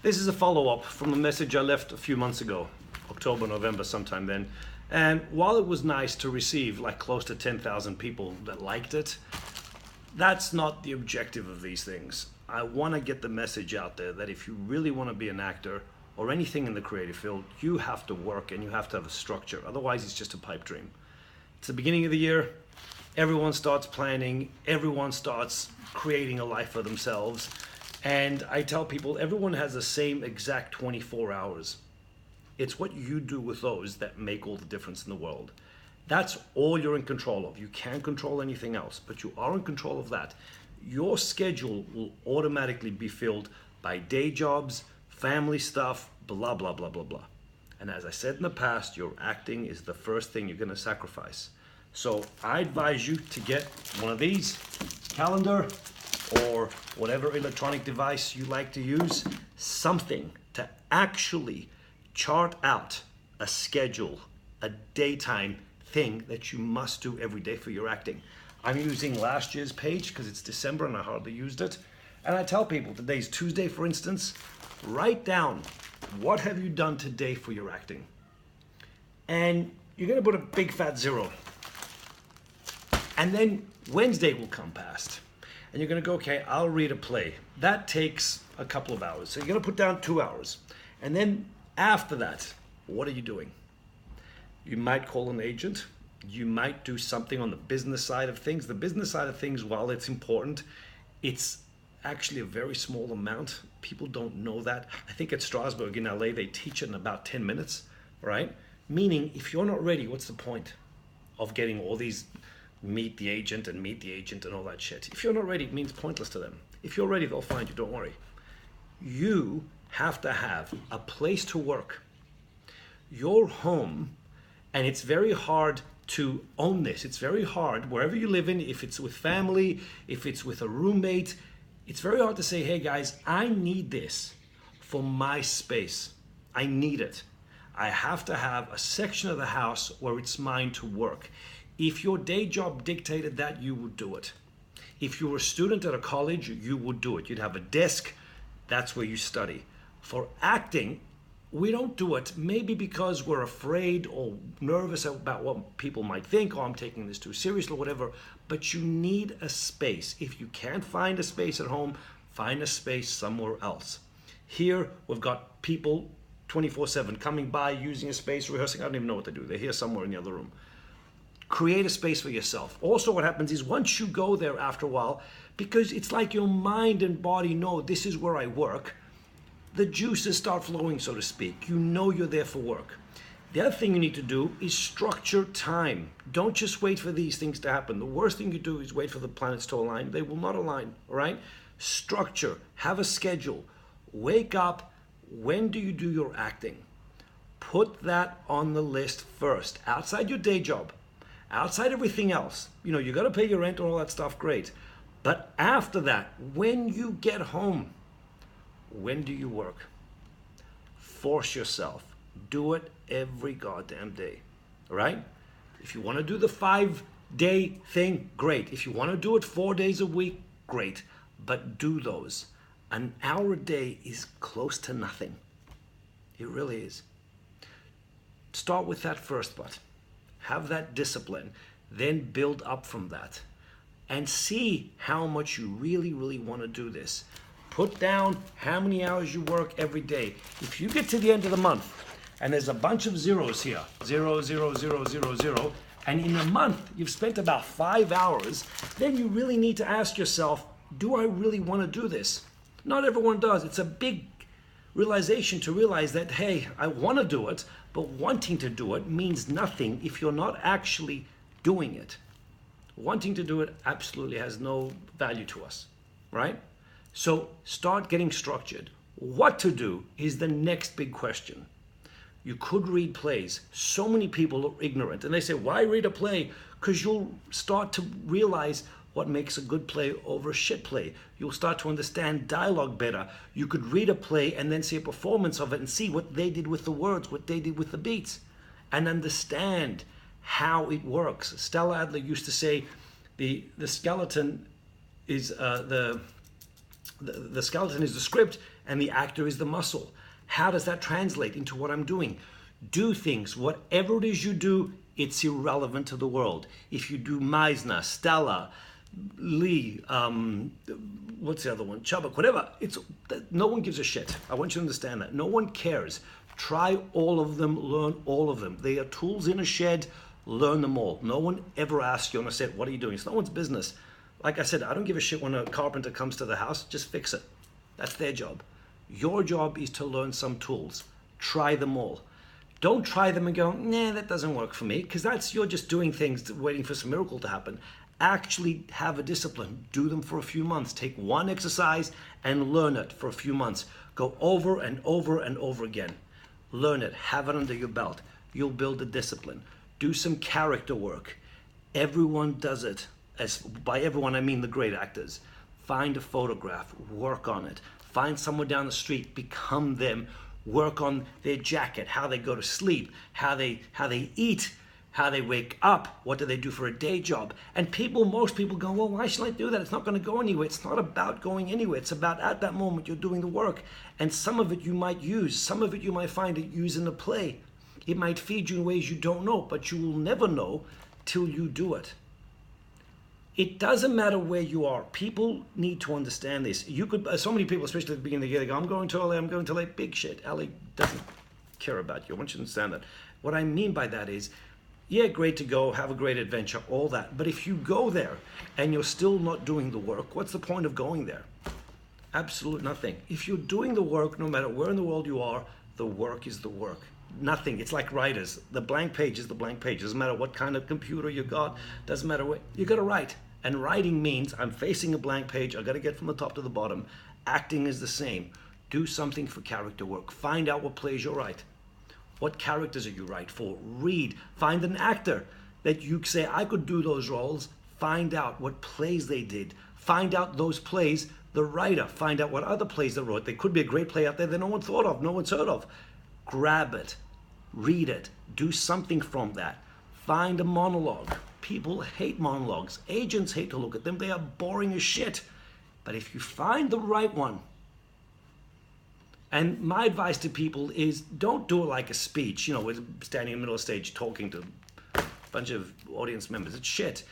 This is a follow-up from a message I left a few months ago, October, November, sometime then. And while it was nice to receive like close to 10,000 people that liked it, that's not the objective of these things. I want to get the message out there that if you really want to be an actor or anything in the creative field, you have to work and you have to have a structure. Otherwise, it's just a pipe dream. It's the beginning of the year. Everyone starts planning. Everyone starts creating a life for themselves. And I tell people, everyone has the same exact 24 hours. It's what you do with those that make all the difference in the world. That's all you're in control of. You can't control anything else, but you are in control of that. Your schedule will automatically be filled by day jobs, family stuff, blah, blah, blah, blah, blah. And as I said in the past, your acting is the first thing you're gonna sacrifice. So I advise you to get one of these, calendar, or whatever electronic device you like to use, something to actually chart out a schedule, a daytime thing that you must do every day for your acting. I'm using last year's page because it's December and I hardly used it. And I tell people, today's Tuesday, for instance, write down what have you done today for your acting. And you're gonna put a big fat 0. And then Wednesday will come past. And you're gonna go, okay, I'll read a play. That takes a couple of hours. So you're gonna put down 2 hours. And then after that, what are you doing? You might call an agent. You might do something on the business side of things. The business side of things, while it's important, it's actually a very small amount. People don't know that. I think at Strasbourg in LA, they teach it in about 10 minutes, right? Meaning, if you're not ready, what's the point of getting all these meet the agent and all that shit? If you're not ready, it means pointless to them. If you're ready, they'll find you, don't worry. You have to have a place to work. Your home, and it's very hard to own this. It's very hard, wherever you live in, if it's with family, if it's with a roommate, it's very hard to say, hey guys, I need this for my space. I need it. I have to have a section of the house where it's mine to work. If your day job dictated that, you would do it. If you were a student at a college, you would do it. You'd have a desk, that's where you study. For acting, we don't do it, maybe because we're afraid or nervous about what people might think, or I'm taking this too seriously or whatever, but you need a space. If you can't find a space at home, find a space somewhere else. Here, we've got people 24/7 coming by, using a space, rehearsing. I don't even know what they do. They're here somewhere in the other room. Create a space for yourself. Also, what happens is once you go there after a while, because it's like your mind and body know this is where I work, the juices start flowing, so to speak. You know you're there for work. The other thing you need to do is structure time. Don't just wait for these things to happen. The worst thing you do is wait for the planets to align. They will not align, all right? Structure, have a schedule. Wake up. When do you do your acting? Put that on the list first, outside your day job, outside everything else. You know, you gotta pay your rent and all that stuff, great. But after that, when you get home, when do you work? Force yourself. Do it every goddamn day, all right? If you want to do the 5-day thing, great. If you want to do it 4 days a week, great. But do those. An hour a day is close to nothing. It really is. Start with that first, but have that discipline. Then build up from that. And see how much you really, really want to do this. Put down how many hours you work every day. If you get to the end of the month and there's a bunch of zeros here, 0, 0, 0, 0, 0, and in a month you've spent about 5 hours, then you really need to ask yourself, do I really want to do this? Not everyone does. It's a big realization to realize that, hey, I want to do it, but wanting to do it means nothing if you're not actually doing it. Wanting to do it absolutely has no value to us, right? So start getting structured. What to do is the next big question. You could read plays. So many people are ignorant and they say, why read a play? Because you'll start to realize what makes a good play over a shit play. You'll start to understand dialogue better. You could read a play and then see a performance of it and see what they did with the words, what they did with the beats, and understand how it works. Stella Adler used to say the skeleton is the skeleton is the script and the actor is the muscle. How does that translate into what I'm doing? Do things. Whatever it is you do, it's irrelevant to the world. If you do Meisner, Stella, Lee, what's the other one? Chubbuck, whatever. No one gives a shit. I want you to understand that. No one cares. Try all of them, learn all of them. They are tools in a shed, learn them all. No one ever asks you on a set, what are you doing? It's no one's business. Like I said, I don't give a shit when a carpenter comes to the house, just fix it. That's their job. Your job is to learn some tools. Try them all. Don't try them and go, nah, that doesn't work for me, because you're just doing things, waiting for some miracle to happen. Actually have a discipline. Do them for a few months. Take one exercise and learn it for a few months. Go over and over and over again. Learn it. Have it under your belt. You'll build a discipline. Do some character work. Everyone does it. By everyone, I mean the great actors. Find a photograph. Work on it. Find someone down the street. Become them. Work on their jacket, how they go to sleep, how they eat, how they wake up, what do they do for a day job. And most people go, well, why should I do that? It's not going to go anywhere. It's not about going anywhere. It's about at that moment you're doing the work. And some of it you might use. Some of it you might find it use in a play. It might feed you in ways you don't know, but you will never know till you do it. It doesn't matter where you are. People need to understand this. So many people, especially at the beginning of the year, they go, I'm going to LA, I'm going to LA. Big shit. LA doesn't care about you. I want you to understand that. What I mean by that is, yeah, great to go, have a great adventure, all that. But if you go there and you're still not doing the work, what's the point of going there? Absolute nothing. If you're doing the work, no matter where in the world you are, the work is the work. Nothing. It's like writers. The blank page is the blank page. Doesn't matter what kind of computer you got. Doesn't matter what. You got to write. And writing means I'm facing a blank page. I got to get from the top to the bottom. Acting is the same. Do something for character work. Find out what plays you write. What characters are you right for? Read. Find an actor that you say, I could do those roles. Find out what plays they did. Find out those plays, the writer. Find out what other plays they wrote. There could be a great play out there that no one thought of, no one's heard of. Grab it. Read it. Do something from that. Find a monologue. People hate monologues. Agents hate to look at them. They are boring as shit. But if you find the right one, and my advice to people is don't do it like a speech, with standing in the middle of the stage talking to a bunch of audience members. It's shit.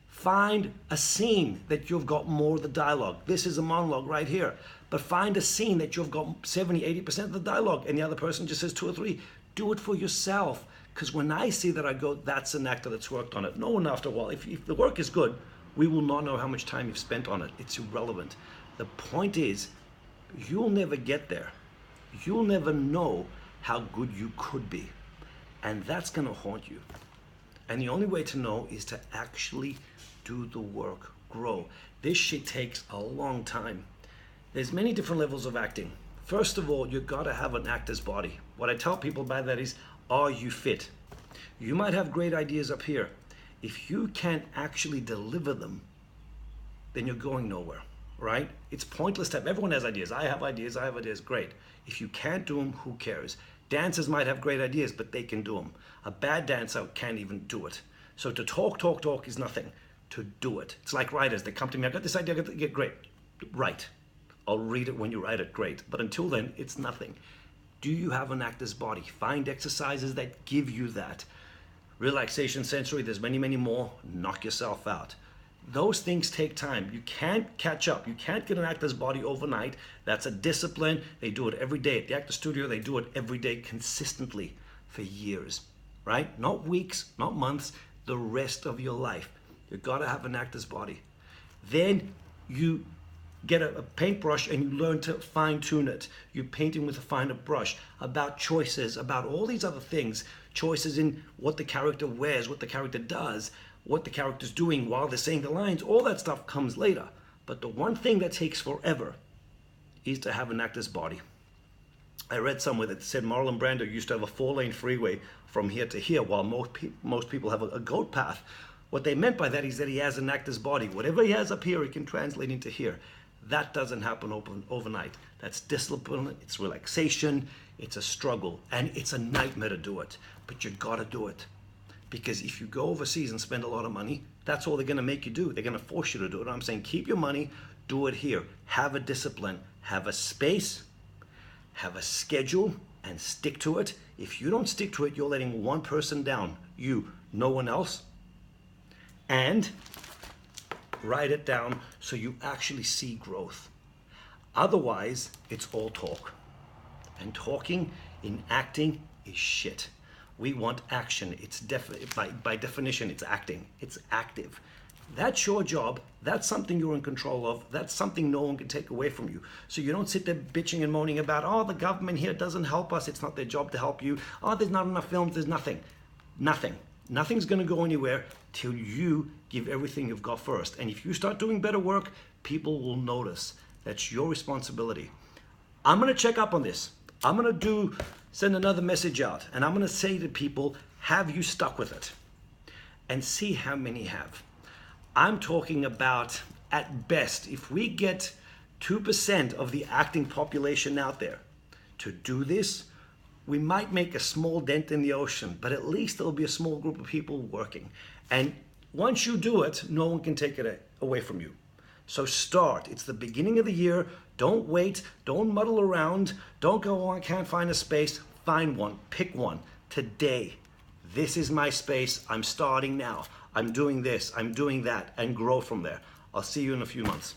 Find a scene that you've got more of the dialogue. This is a monologue right here. But find a scene that you've got 70, 80% of the dialogue and the other person just says 2 or 3. Do it for yourself. Because when I see that, I go, that's an actor that's worked on it. No one after a while, if the work is good, we will not know how much time you've spent on it. It's irrelevant. The point is, you'll never get there. You'll never know how good you could be. And that's going to haunt you. And the only way to know is to actually do the work, grow. This shit takes a long time. There's many different levels of acting. First of all, you've got to have an actor's body. What I tell people by that is, are you fit? You might have great ideas up here. If you can't actually deliver them, then you're going nowhere, right? It's pointless to have, everyone has ideas. I have ideas, great. If you can't do them, who cares? Dancers might have great ideas, but they can do them. A bad dancer can't even do it. So to talk is nothing. To do it. It's like writers. They come to me, I got this idea, I got to get great. Write. I'll read it when you write it, great. But until then, it's nothing. Do you have an actor's body? Find exercises that give you that. Relaxation, sensory, there's many, many more. Knock yourself out. Those things take time. You can't catch up. You can't get an actor's body overnight. That's a discipline. They do it every day. At the actor studio, they do it every day consistently for years, right? Not weeks, not months, the rest of your life. You've got to have an actor's body. Then you get a paintbrush and you learn to fine tune it. You're painting with a finer brush, about choices, about all these other things, choices in what the character wears, what the character does, what the character's doing while they're saying the lines. All that stuff comes later. But the one thing that takes forever is to have an actor's body. I read somewhere that said Marlon Brando used to have a 4-lane freeway from here to here, while most people have a goat path. What they meant by that is that he has an actor's body. Whatever he has up here, he can translate into here. That doesn't happen overnight. That's discipline, it's relaxation, it's a struggle, and it's a nightmare to do it. But you gotta do it. Because if you go overseas and spend a lot of money, that's all they're gonna make you do. They're gonna force you to do it. I'm saying keep your money, do it here. Have a discipline, have a space, have a schedule and stick to it. If you don't stick to it, you're letting one person down. You, no one else. And write it down so you actually see growth. Otherwise, it's all talk. And talking in acting is shit. We want action. It's by definition, it's acting. It's active. That's your job. That's something you're in control of. That's something no one can take away from you. So you don't sit there bitching and moaning about, oh, the government here doesn't help us. It's not their job to help you. Oh, there's not enough films. There's nothing. Nothing. Nothing's going to go anywhere till you give everything you've got first. And if you start doing better work, people will notice. That's your responsibility. I'm going to check up on this. I'm going to send another message out. And I'm going to say to people, have you stuck with it? And see how many have. I'm talking about, at best, if we get 2% of the acting population out there to do this, we might make a small dent in the ocean, but at least there'll be a small group of people working. And once you do it, no one can take it away from you. So start. It's the beginning of the year. Don't wait. Don't muddle around. Don't go, oh, I can't find a space. Find one. Pick one. Today. This is my space. I'm starting now. I'm doing this, I'm doing that, and grow from there. I'll see you in a few months.